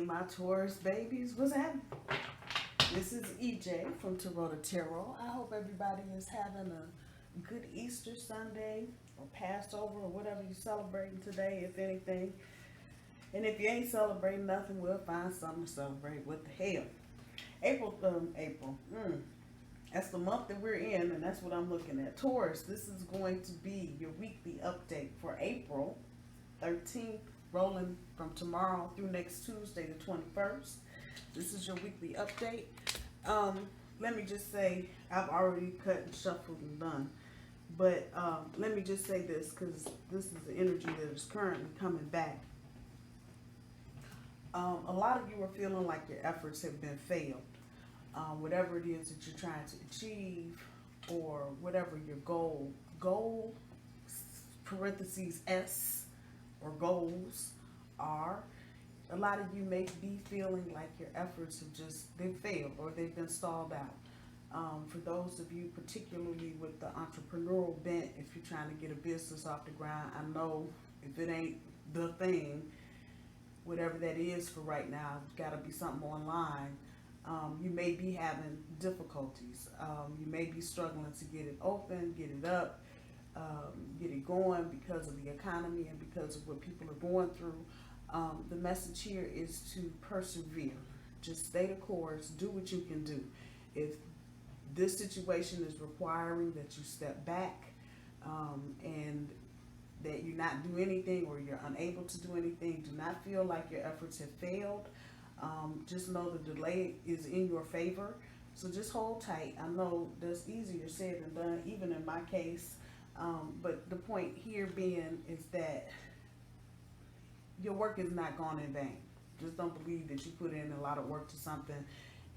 my Taurus babies. What's happening? This is EJ from Taurota Tarot. I hope everybody is having a good Easter Sunday or Passover or whatever you're celebrating today, if anything. And if you ain't celebrating nothing, we'll find something to celebrate. What the hell? April. That's the month that we're in, and that's what I'm looking at. Taurus, this is going to be your weekly update for April 13th, rolling from tomorrow through next Tuesday, the 21st. This is your weekly update. Let me just say, I've already cut and shuffled and done. But let me just say this, because this is the energy that is currently coming back. A lot of you are feeling like your efforts have been failed. Whatever it is that you're trying to achieve, or whatever your goal, parentheses S, or goals are, a lot of you may be feeling like your efforts have they've failed or they've been stalled out. For those of you, particularly with the entrepreneurial bent, if you're trying to get a business off the ground, I know if it ain't the thing, whatever that is for right now, it's got to be something online. You may be having difficulties. You may be struggling to get it open, get it up, get it going because of the economy and because of what people are going through. The message here is to persevere. Just stay the course, do what you can do. If this situation is requiring that you step back and that you not do anything, or you're unable to do anything, do not feel like your efforts have failed. Just know the delay is in your favor. So just hold tight. I know that's easier said than done, even in my case. But the point here being is that your work is not gone in vain. Just don't believe that you put in a lot of work to something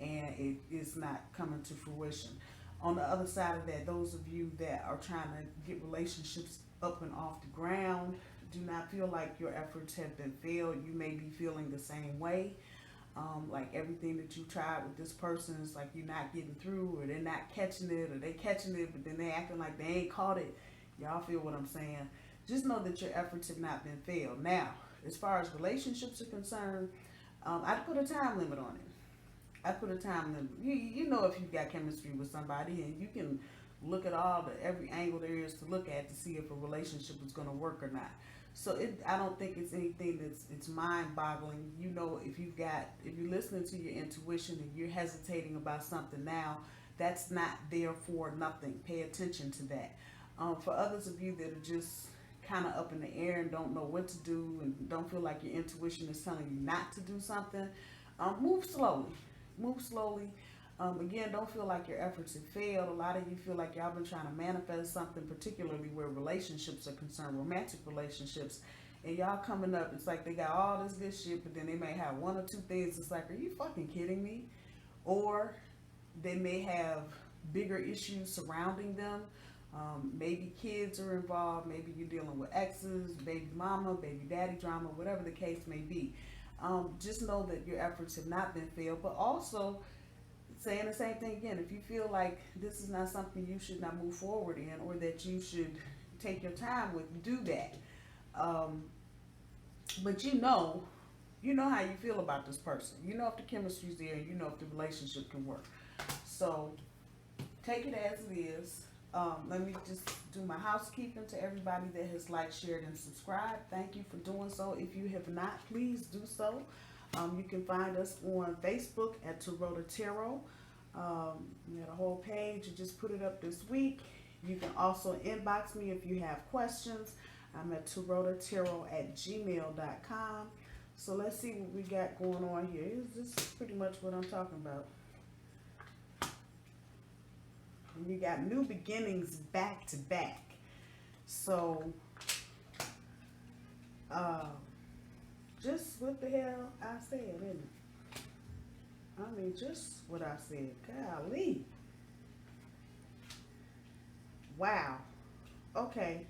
and it is not coming to fruition. On the other side of that, those of you that are trying to get relationships up and off the ground, do not feel like your efforts have been failed. You may be feeling the same way. Like everything that you tried with this person is like you're not getting through, or they're not catching it, or they catching it, but then they acting like they ain't caught it. Y'all feel what I'm saying? Just know that your efforts have not been failed. Now, as far as relationships are concerned, I'd put a time limit on it. I put a time limit. You know if you've got chemistry with somebody, and you can look at every angle there is to look at to see if a relationship is going to work or not. So I don't think it's anything it's mind-boggling. You know, if you're listening to your intuition and you're hesitating about something now, that's not there for nothing. Pay attention to that. For others of you that are just kind of up in the air and don't know what to do and don't feel like your intuition is telling you not to do something, move slowly. Move slowly. Again, don't feel like your efforts have failed. A lot of you feel like y'all been trying to manifest something, particularly where relationships are concerned, romantic relationships, and y'all coming up, it's like they got all this good shit, but then they may have one or two things. It's like, are you fucking kidding me? Or they may have bigger issues surrounding them. Maybe kids are involved. Maybe you're dealing with exes, baby mama, baby daddy drama, whatever the case may be. Just know that your efforts have not been failed, but also saying the same thing again. If you feel like this is not something you should not move forward in, or that you should take your time with, do that. But you know how you feel about this person. You know if the chemistry's there, and you know if the relationship can work. So take it as it is. Let me just do my housekeeping to everybody that has liked, shared, and subscribed. Thank you for doing so. If you have not, please do so. You can find us on Facebook at Taurota Tarot. We had a whole page. You just put it up this week. You can also inbox me if you have questions. I'm at tarotatarot@gmail.com. So let's see what we got going on here. This is pretty much what I'm talking about. And you got new beginnings back to back. So, just what the hell I said, isn't it? I mean, just what I said. Golly. Wow. Okay.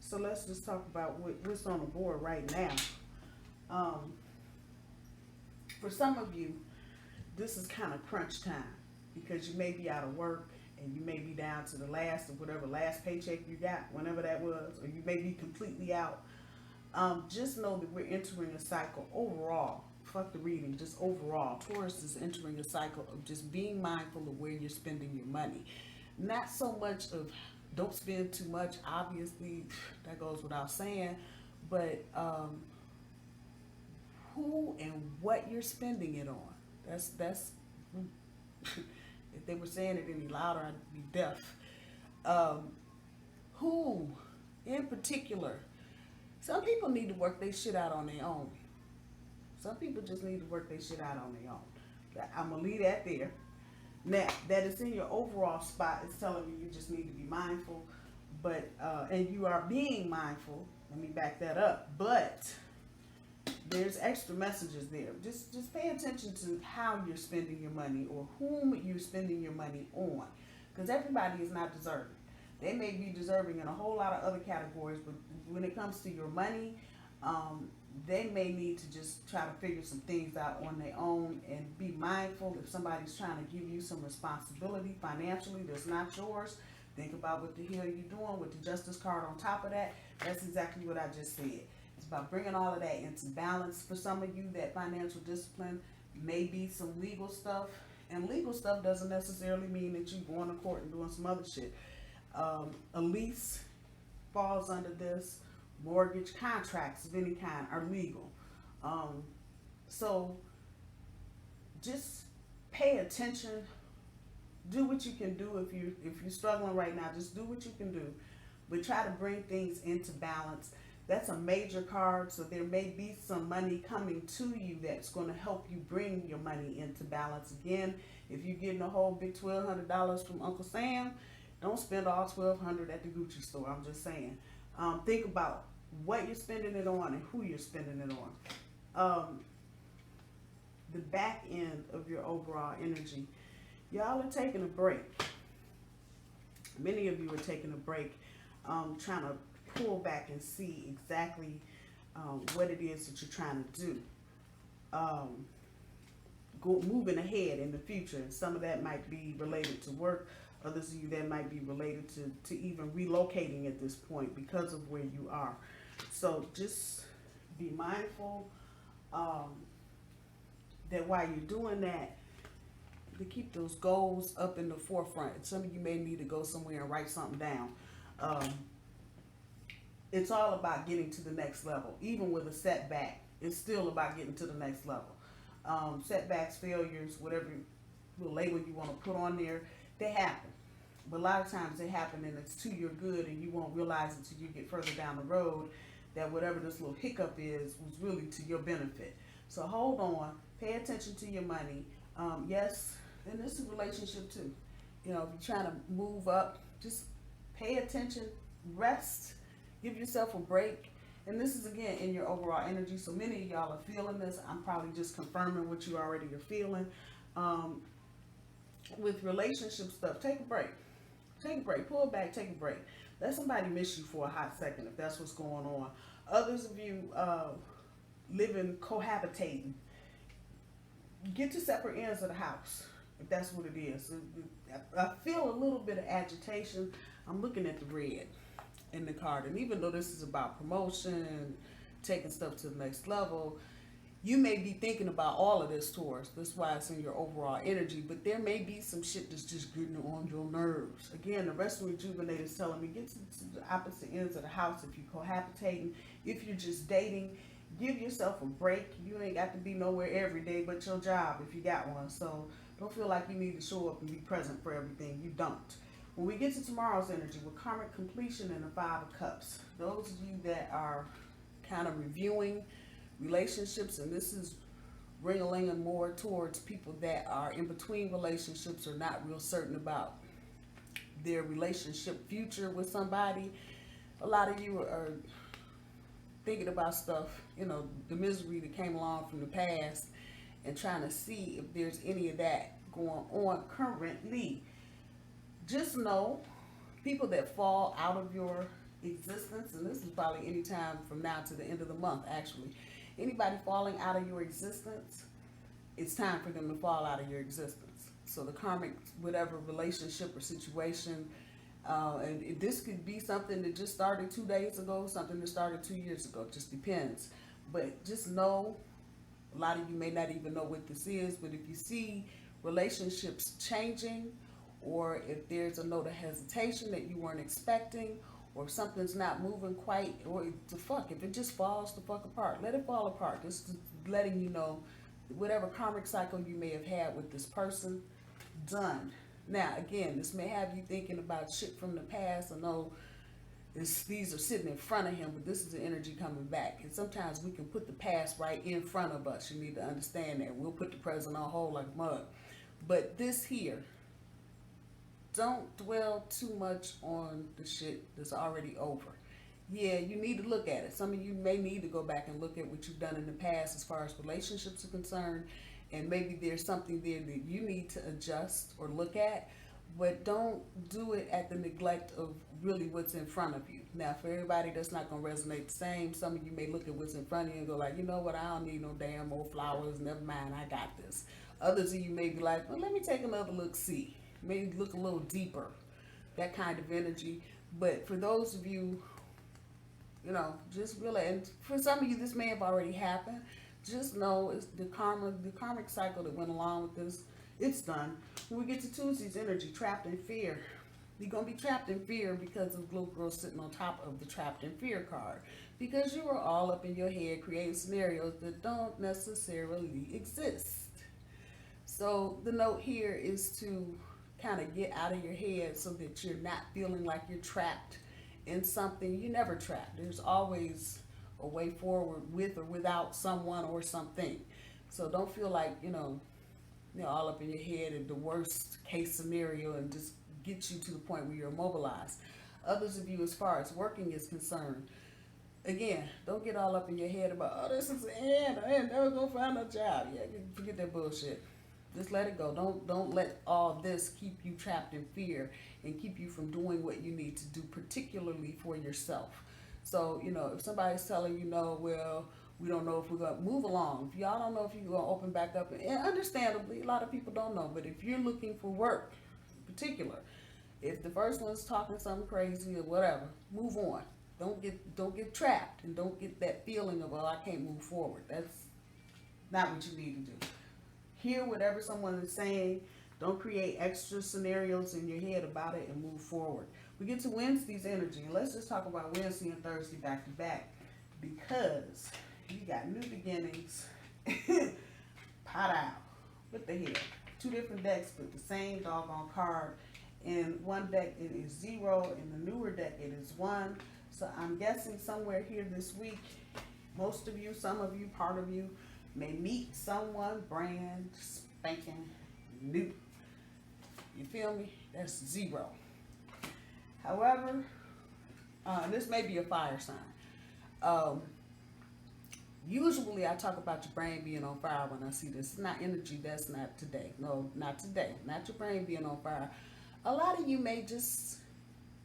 So let's just talk about what's on the board right now. For some of you, this is kind of crunch time because you may be out of work and you may be down to the last of whatever last paycheck you got, whenever that was, or you may be completely out. Just know that we're entering a cycle overall fuck the reading, just overall, Taurus is entering a cycle of just being mindful of where you're spending your money. Not so much of don't spend too much, obviously, that goes without saying, but who and what you're spending it on. That's if they were saying it any louder, I'd be deaf. Who, in particular, some people need to work their shit out on their own. Some people just need to work their shit out on their own. I'm going to leave that there. Now, that it's in your overall spot, it's telling you you just need to be mindful. But, and you are being mindful. Let me back that up. But there's extra messages there. Just pay attention to how you're spending your money or whom you're spending your money on. Because everybody is not deserving. They may be deserving in a whole lot of other categories, but when it comes to your money, they may need to just try to figure some things out on their own and be mindful. If somebody's trying to give you some responsibility financially that's not yours, think about what the hell you're doing with the justice card on top of that. That's exactly what I just said. It's about bringing all of that into balance. For some of you, that financial discipline may be some legal stuff. And legal stuff doesn't necessarily mean that you're going to court and doing some other shit. A lease falls under this. Mortgage contracts of any kind are legal. So just pay attention. Do what you can do. If you're struggling right now, just do what you can do. But try to bring things into balance. That's a major card, so there may be some money coming to you that's going to help you bring your money into balance. Again, if you're getting a whole big $1,200 from Uncle Sam, don't spend all $1,200 at the Gucci store. I'm just saying. Think about what you're spending it on and who you're spending it on. The back end of your overall energy. Y'all are taking a break. Many of you are taking a break, trying to pull back and see exactly what it is that you're trying to do. Moving ahead in the future. And some of that might be related to work. Others of you that might be related to even relocating at this point because of where you are. So just be mindful that while you're doing that, to keep those goals up in the forefront. Some of you may need to go somewhere and write something down. It's all about getting to the next level. Even with a setback, it's still about getting to the next level. Setbacks, failures, whatever little label you want to put on there, they happen. But a lot of times they happen and it's to your good, and you won't realize until you get further down the road that whatever this little hiccup is was really to your benefit. So hold on, pay attention to your money. Yes, and this is a relationship too. You know, if you're trying to move up, just pay attention, rest, give yourself a break. And this is again in your overall energy. So many of y'all are feeling this. I'm probably just confirming what you already are feeling. With relationship stuff, take a break. Take a break. Pull back, take a break. Let somebody miss you for a hot second if that's what's going on. Others of you living, cohabitating. Get to separate ends of the house if that's what it is. I feel a little bit of agitation. I'm looking at the red in the card. And even though this is about promotion, taking stuff to the next level, you may be thinking about all of this, Taurus. That's why it's in your overall energy. But there may be some shit that's just getting on your nerves. Again, the rest of Rejuvenate is telling me get to the opposite ends of the house if you're cohabitating. If you're just dating, give yourself a break. You ain't got to be nowhere every day but your job if you got one. So don't feel like you need to show up and be present for everything. You don't. When we get to tomorrow's energy with karmic completion and the Five of Cups, those of you that are kind of reviewing relationships, and this is ring-a-linging more towards people that are in between relationships or not real certain about their relationship future with somebody. A lot of you are thinking about stuff, you know, the misery that came along from the past and trying to see if there's any of that going on currently. Just know people that fall out of your existence, and this is probably any time from now to the end of the month actually. Anybody falling out of your existence, it's time for them to fall out of your existence. So the karmic, whatever relationship or situation, and this could be something that just started 2 days ago, something that started 2 years ago, it just depends. But just know A lot of you may not even know what this is, but if you see relationships changing, or if there's a note of hesitation that you weren't expecting, or if something's not moving quite, or if it just falls the fuck apart, let it fall apart. This is letting you know whatever karmic cycle you may have had with this person, done. Now, again, this may have you thinking about shit from the past. I know these are sitting in front of him, but this is the energy coming back. And sometimes we can put the past right in front of us. You need to understand that. We'll put the present on hold like mud. But this here, don't dwell too much on the shit that's already over. Yeah, you need to look at it. Some of you may need to go back and look at what you've done in the past as far as relationships are concerned. And maybe there's something there that you need to adjust or look at. But don't do it at the neglect of really what's in front of you. Now, for everybody, that's not going to resonate the same. Some of you may look at what's in front of you and go like, you know what, I don't need no damn old flowers. Never mind, I got this. Others of you may be like, well, let me take another look, see. Maybe look a little deeper. That kind of energy. But for those of you, you know, just really, and for some of you, this may have already happened. Just know it's the karmic cycle that went along with this. It's done. When we get to Tuesday's energy, trapped in fear. You're going to be trapped in fear because of little girl sitting on top of the trapped in fear card. Because you are all up in your head creating scenarios that don't necessarily exist. So the note here is to kind of get out of your head so that you're not feeling like you're trapped in something. You're never trapped. There's always a way forward with or without someone or something. So don't feel like, you know, all up in your head and the worst case scenario and just get you to the point where you're immobilized. Others of you, as far as working is concerned, again, don't get all up in your head about, oh, this is the end. I ain't never gonna find a job. Yeah, forget that bullshit. Just let it go. Don't let all this keep you trapped in fear and keep you from doing what you need to do, particularly for yourself. So, you know, if somebody's telling you, no, well, we don't know if we're going to move along. If y'all don't know if you're going to open back up, and understandably, a lot of people don't know, but if you're looking for work, in particular, if the first one's talking something crazy or whatever, move on. Don't get trapped and don't get that feeling of, oh, I can't move forward. That's not what you need to do. Hear whatever someone is saying. Don't create extra scenarios in your head about it and move forward. We get to Wednesday's energy, and let's just talk about Wednesday and Thursday back to back, because you got new beginnings. Pot out. What the hell? Two different decks, but the same doggone card. In one deck it is 0, in the newer deck it is 1. So I'm guessing somewhere here this week, most of you, some of you, part of you, may meet someone brand spanking new. You feel me? That's 0. However, this may be a fire sign. Usually I talk about your brain being on fire when I see this. It's not energy. That's not today. No, not today. Not your brain being on fire. A lot of you may just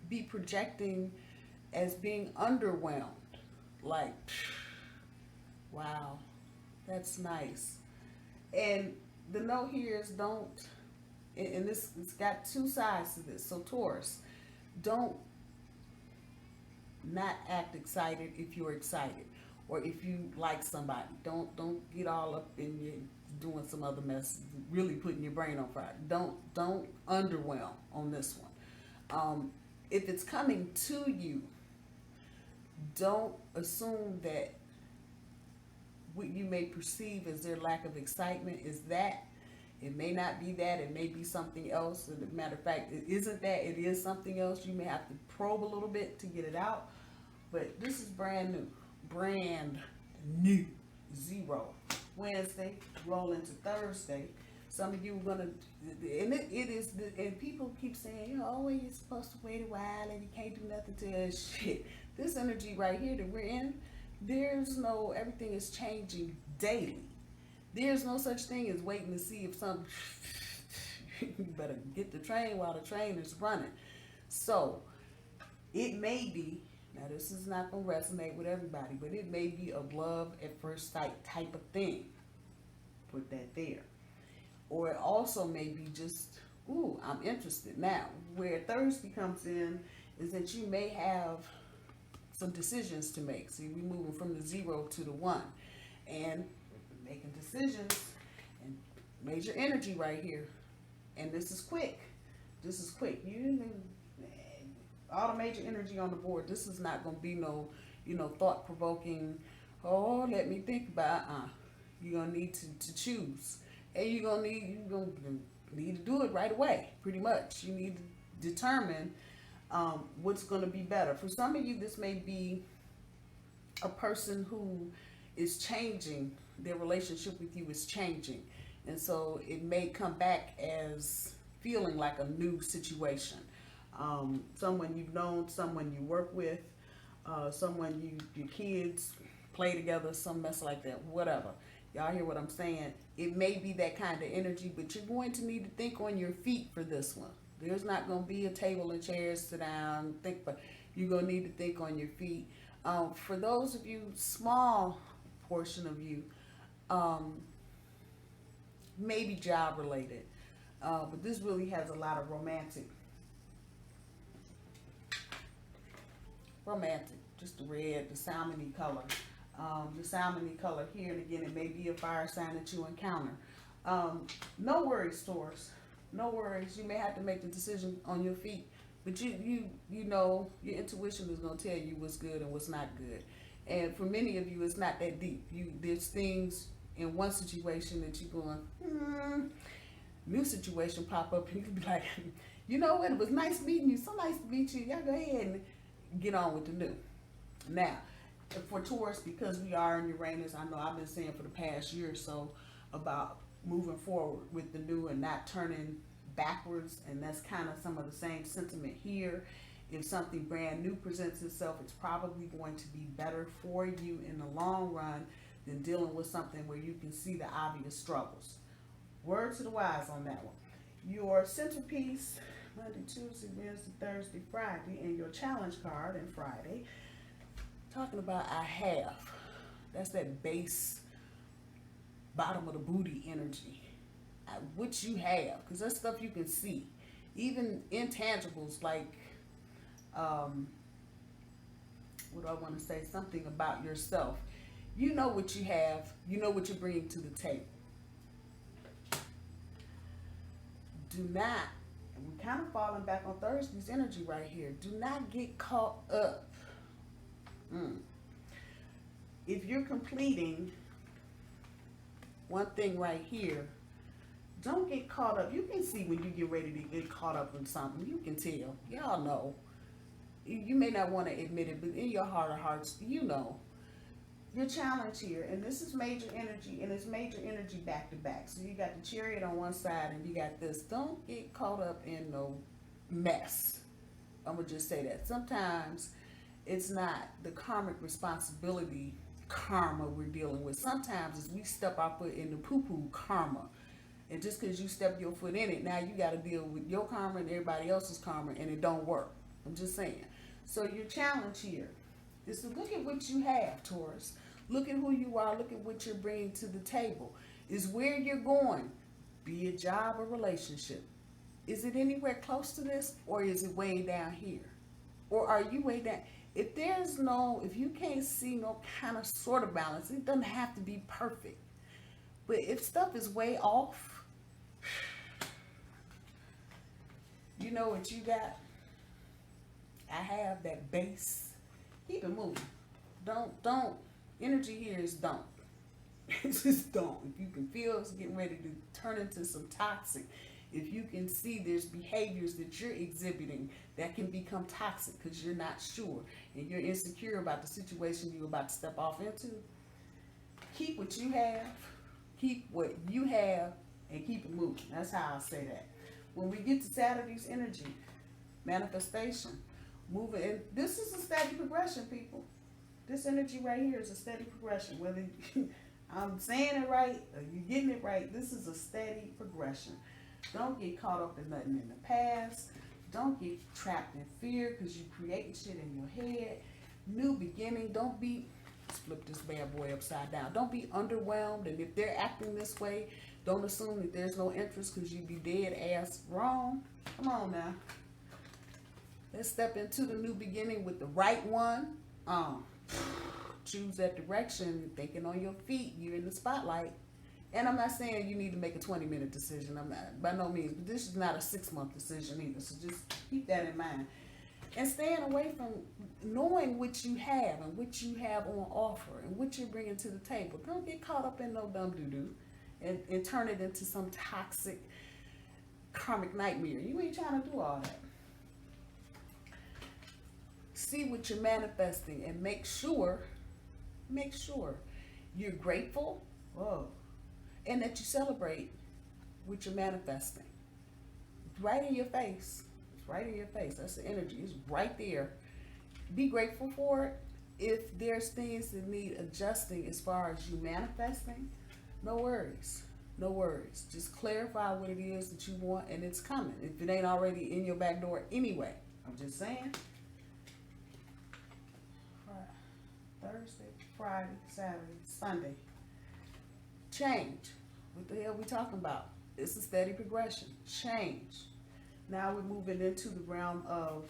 be projecting as being underwhelmed. Like, wow, that's nice. And the note here is don't, and this, it's got two sides to this. So Taurus, don't not act excited if you're excited. Or if you like somebody, don't get all up in your doing some other mess, really putting your brain on fire. Don't underwhelm on this one. If it's coming to you, don't assume that what you may perceive as their lack of excitement is that. It may not be that. It may be something else. As a matter of fact, it isn't that. It is something else. You may have to probe a little bit to get it out. But this is brand new. Brand new. 0. Wednesday, roll into Thursday. Some of you are gonna, and it is, and people keep saying, oh, you're supposed to wait a while and you can't do nothing to us. Shit. This energy right here that we're in, there's no, everything is changing daily. There's no such thing as waiting to see if some, you better get the train while the train is running. So it may be, now this is not going to resonate with everybody, but it may be a love at first sight type of thing. Put that there. Or it also may be just, ooh, I'm interested. Now, where Thursday comes in is that you may have some decisions to make. See, we're moving from the 0 to the 1. And making decisions. decisions, and major energy right here. And this is quick. This is quick. All the major energy on the board. This is not going to be no, thought-provoking, oh, let me think about You're going to need to choose. And you're going to need to do it right away, pretty much. You need to determine what's going to be better. For some of you, this may be a person who is changing. Their relationship with you is changing. And so it may come back as feeling like a new situation. Someone you've known, someone you work with, someone your kids play together, some mess like that, whatever. Y'all hear what I'm saying? It may be that kind of energy, but you're going to need to think on your feet for this one. There's not going to be a table and chairs, sit down, think, but you're going to need to think on your feet. For those of you, small portion of you, maybe job related, but this really has a lot of romantic, just the red, the salmony color. The salmony color here, and again, it may be a fire sign that you encounter. No worries, Taurus. No worries. You may have to make the decision on your feet, but you know your intuition is going to tell you what's good and what's not good. And for many of you, it's not that deep. There's things in one situation that you're going, new situation pop up, and you can be like, you know what? It was nice meeting you. So nice to meet you. Y'all go ahead and get on with the new. Now, for Taurus, because we are in Uranus, I know I've been saying for the past year or so about moving forward with the new and not turning backwards, and that's kind of some of the same sentiment here. If something brand new presents itself, it's probably going to be better for you in the long run than dealing with something where you can see the obvious struggles. Word to the wise on that one. Your centerpiece, Monday, Tuesday, Wednesday, Thursday, Friday, and your challenge card on Friday, talking about I have. That's that base, bottom of the booty energy. What you have, because that's stuff you can see. Even intangibles like, what do I want to say? Something about yourself. You know what you have. You know what you're bringing to the table. Do not, and we're kind of falling back on Thursday's energy right here. Do not get caught up. If you're completing one thing right here, don't get caught up. You can see when you get ready to get caught up in something. You can tell. Y'all know. You may not want to admit it, but in your heart of hearts, you know. Your challenge here, and this is major energy, and it's major energy back to back. So you got the Chariot on one side, and you got this. Don't get caught up in no mess. I'm going to just say that. Sometimes it's not the karmic responsibility karma we're dealing with. Sometimes it's we step our foot in the poo-poo karma. And just because you step your foot in it, now you got to deal with your karma and everybody else's karma, and it don't work. I'm just saying. So your challenge here is to look at what you have, Taurus. Look at who you are. Look at what you're bringing to the table. Is where you're going, be it job or relationship. Is it anywhere close to this, or is it way down here? Or are you way down? If you can't see no kind of sort of balance, it doesn't have to be perfect. But if stuff is way off, you know what you got? I have that base. Keep it moving. Don't. Energy here is don't. It's just don't. If you can feel it's getting ready to turn into some toxic, if you can see there's behaviors that you're exhibiting that can become toxic because you're not sure and you're insecure about the situation you're about to step off into, keep what you have, and keep it moving. That's how I say that. When we get to Saturday's energy, manifestation, moving, and this is a steady progression, people. This energy right here is a steady progression. Whether I'm saying it right or you're getting it right, this is a steady progression. Don't get caught up in nothing in the past. Don't get trapped in fear because you're creating shit in your head. New beginning. Don't be, let's flip this bad boy upside down. Don't be underwhelmed. And if they're acting this way, don't assume that there's no interest because you'd be dead ass wrong. Come on now. Let's step into the new beginning with the right one. Choose that direction. Thinking on your feet. You're in the spotlight. And I'm not saying you need to make a 20-minute decision. I'm not, by no means, but this is not a 6-month decision either. So just keep that in mind. And staying away from knowing what you have and what you have on offer and what you're bringing to the table. Don't get caught up in no dumb doo-doo and turn it into some toxic karmic nightmare. You ain't trying to do all that. See what you're manifesting and make sure you're grateful. Whoa. And that you celebrate what you're manifesting. It's right in your face. It's right in your face. That's the energy. It's right there. Be grateful for it. If there's things that need adjusting as far as you manifesting, no worries. No worries. Just clarify what it is that you want and it's coming. If it ain't already in your back door anyway. I'm just saying. Thursday, Friday, Saturday, Sunday. Change. What the hell we talking about? It's a steady progression. Change. Now we're moving into the realm of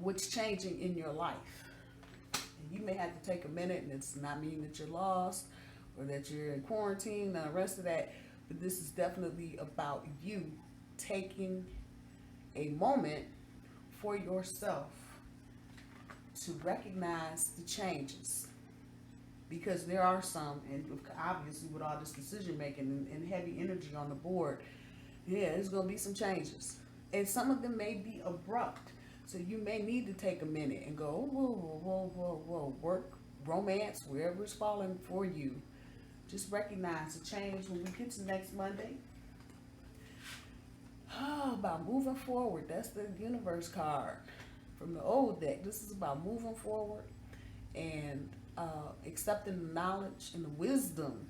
what's changing in your life. And you may have to take a minute, and it's not mean that you're lost or that you're in quarantine and the rest of that, but this is definitely about you taking a moment for yourself to recognize the changes. Because there are some, and obviously with all this decision making and heavy energy on the board, yeah, there's going to be some changes. And some of them may be abrupt. So you may need to take a minute and go, whoa, work, romance, wherever it's falling for you. Just recognize the change when we get to next Monday. About moving forward. That's the universe card from the old deck. This is about moving forward and accepting the knowledge and the wisdom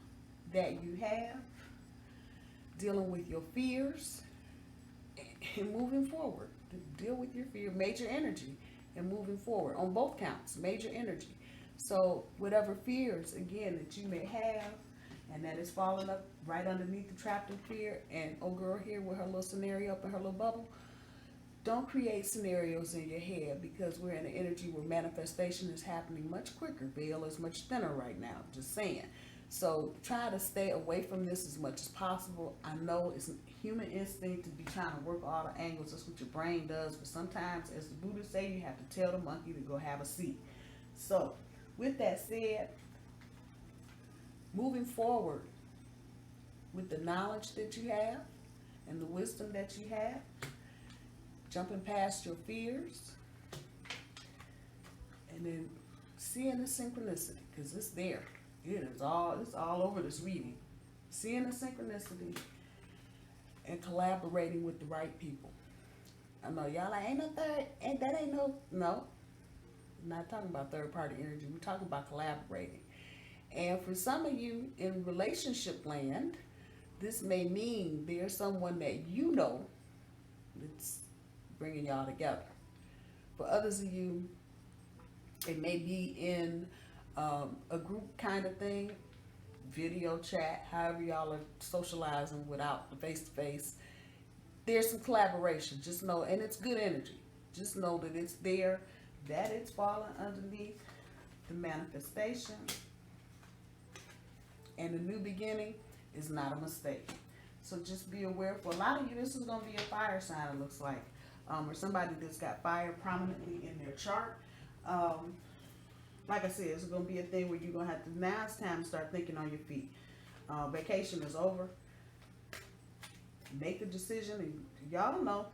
that you have, dealing with your fears and moving forward. Deal with your fear, major energy, and moving forward on both counts, major energy. So whatever fears, again, that you may have and that is falling up right underneath the trapped in fear, and old girl here with her little scenario up in her little bubble, don't create scenarios in your head, because we're in an energy where manifestation is happening much quicker. Veil is much thinner right now, just saying. So try to stay away from this as much as possible. I know it's a human instinct to be trying to work all the angles. That's what your brain does. But sometimes, as the Buddha say, you have to tell the monkey to go have a seat. So with that said, moving forward with the knowledge that you have and the wisdom that you have, jumping past your fears, and then seeing the synchronicity, because it's there. It's all over this reading. Seeing the synchronicity and collaborating with the right people. I know y'all like, ain't no third, no. I'm not talking about third party energy. We're talking about collaborating. And for some of you in relationship land, this may mean there's someone that you know that's bringing y'all together. For others of you, it may be in a group kind of thing, video chat, however y'all are socializing without the face-to-face. There's some collaboration. Just know, and it's good energy. Just know that it's there, that it's falling underneath the manifestation. And the new beginning is not a mistake. So just be aware. For a lot of you, this is going to be a fire sign, it looks like. Or somebody that's got fire prominently in their chart. Like I said, it's going to be a thing where you're going to have to, now it's time to start thinking on your feet. Vacation is over. Make a decision, and y'all know,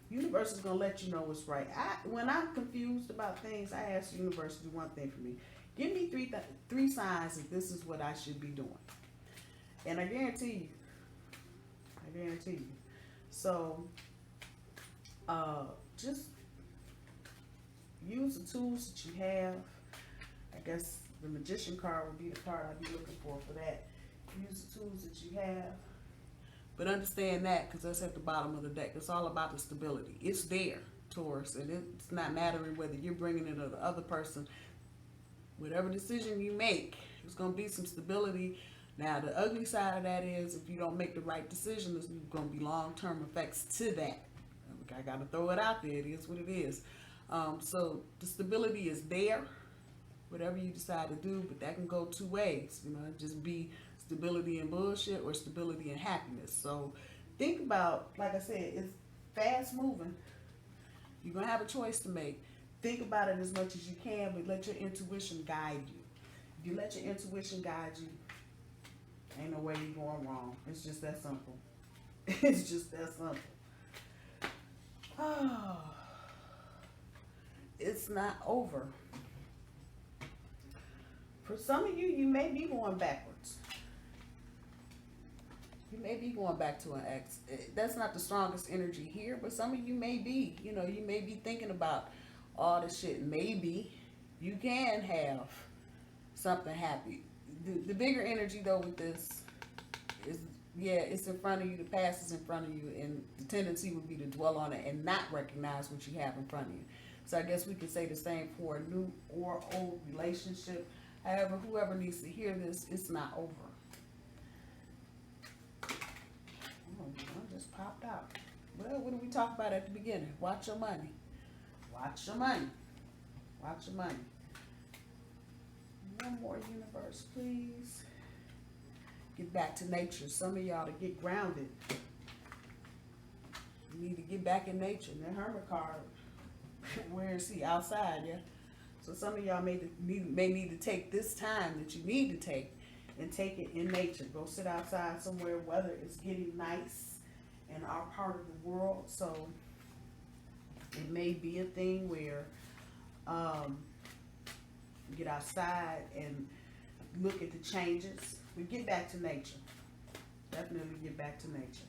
universe is going to let you know what's right. When I'm confused about things, I ask the universe to do one thing for me. Give me three signs that this is what I should be doing. And I guarantee you. So, just use the tools that you have. I guess the Magician card would be the card I'd be looking for that. Use the tools that you have. But understand that, because that's at the bottom of the deck. It's all about the stability. It's there, Taurus, and it's not mattering whether you're bringing it or the other person. Whatever decision you make, there's going to be some stability. Now, the ugly side of that is if you don't make the right decision, there's going to be long-term effects to that. I got to throw it out there. It is what it is. So the stability is there. whatever you decide to do, but that can go two ways. You know, just be stability and bullshit or stability and happiness. So think about, like I said, it's fast moving. You're going to have a choice to make. Think about it as much as you can, but let your intuition guide you. If you let your intuition guide you, ain't no way you're going wrong. It's just that simple. It's just that simple. Oh, it's not over. For some of you, you may be going backwards. You may be going back to an ex. That's not the strongest energy here, but some of you may be. You know, you may be thinking about all this shit. Maybe you can have something happy. The bigger energy, though, with this is, yeah, it's in front of you. The past is in front of you, and the tendency would be to dwell on it and not recognize what you have in front of you. So I guess we could say the same for a new or old relationship. However, whoever needs to hear this, it's not over. Oh, I just popped out. Well, what did we talk about at the beginning? Watch your money. Watch your money. Watch your money. One more universe, please. Get back to nature. Some of y'all to get grounded. You need to get back in nature. And the Hermit card, where is he? Outside, yeah? So some of y'all may need to take this time that you need to take and take it in nature. Go sit outside somewhere, whether it's getting nice in our part of the world. So it may be a thing where get outside and look at the changes. We get back to nature. Definitely get back to nature.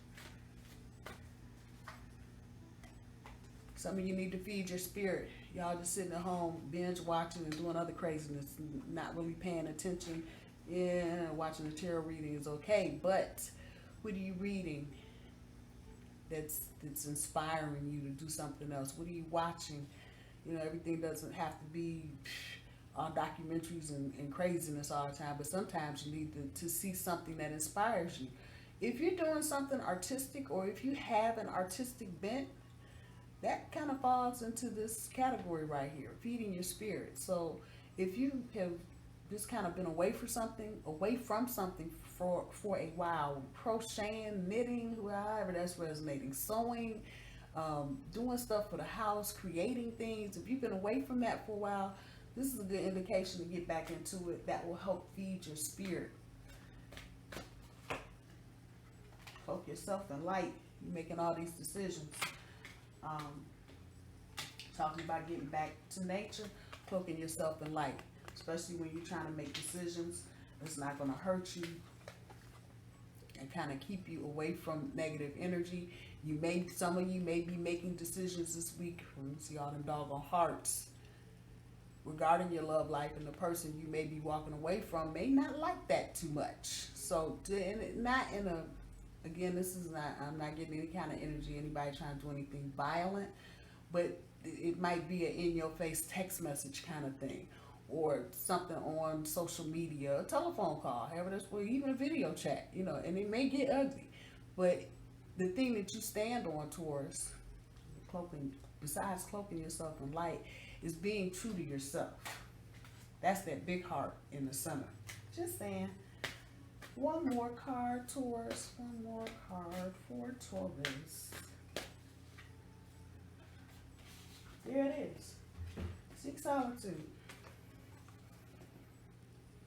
Some of you need to feed your spirit. Y'all just sitting at home, binge watching and doing other craziness, not really paying attention. Yeah, watching the tarot reading is okay, but what are you reading that's inspiring you to do something else? What are you watching? You know, everything doesn't have to be on documentaries and craziness all the time, but sometimes you need to see something that inspires you. If you're doing something artistic, or if you have an artistic bent, that kind of falls into this category right here, feeding your spirit. So if you have just kind of been away from something for a while, crocheting, knitting, however that's resonating, sewing, doing stuff for the house, creating things, if you've been away from that for a while, this is a good indication to get back into it. That will help feed your spirit. Cloak yourself in light. You're making all these decisions. Talking about getting back to nature, cloaking yourself in light. Especially when you're trying to make decisions. It's not going to hurt you and kind of keep you away from negative energy. Some of you may be making decisions this week. Let me see all them doggone hearts regarding your love life, and the person you may be walking away from may not like that too much. So, not in a, again, this is not, I'm not getting any kind of energy, anybody trying to do anything violent, but it might be an in-your-face text message kind of thing, or something on social media, a telephone call, however that's, or even a video chat, you know, and it may get ugly, but the thing that you stand on, Taurus, besides cloaking yourself in light, is being true to yourself. That's that big heart in the center. Just saying. One more card, Taurus. One more card for Taurus. There it is. Seek solitude.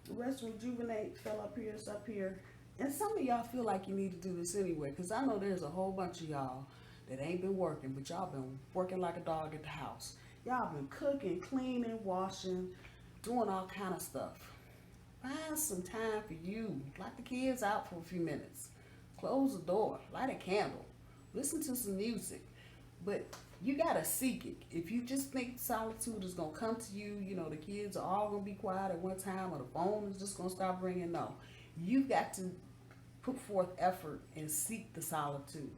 The rest rejuvenate, fell up here, it's up here. And some of y'all feel like you need to do this anyway, because I know there's a whole bunch of y'all that ain't been working, but y'all been working like a dog at the house. Y'all been cooking, cleaning, washing, doing all kind of stuff. Find some time for you. Lock the kids out for a few minutes. Close the door. Light a candle. Listen to some music. But you gotta seek it. If you just think solitude is gonna come to you, you know, the kids are all gonna be quiet at one time, or the phone is just gonna stop ringing. No. You've got to put forth effort and seek the solitude.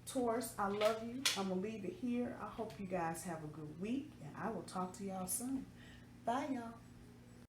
Taurus, I love you. I'm going to leave it here. I hope you guys have a good week, and I will talk to y'all soon. Bye, y'all.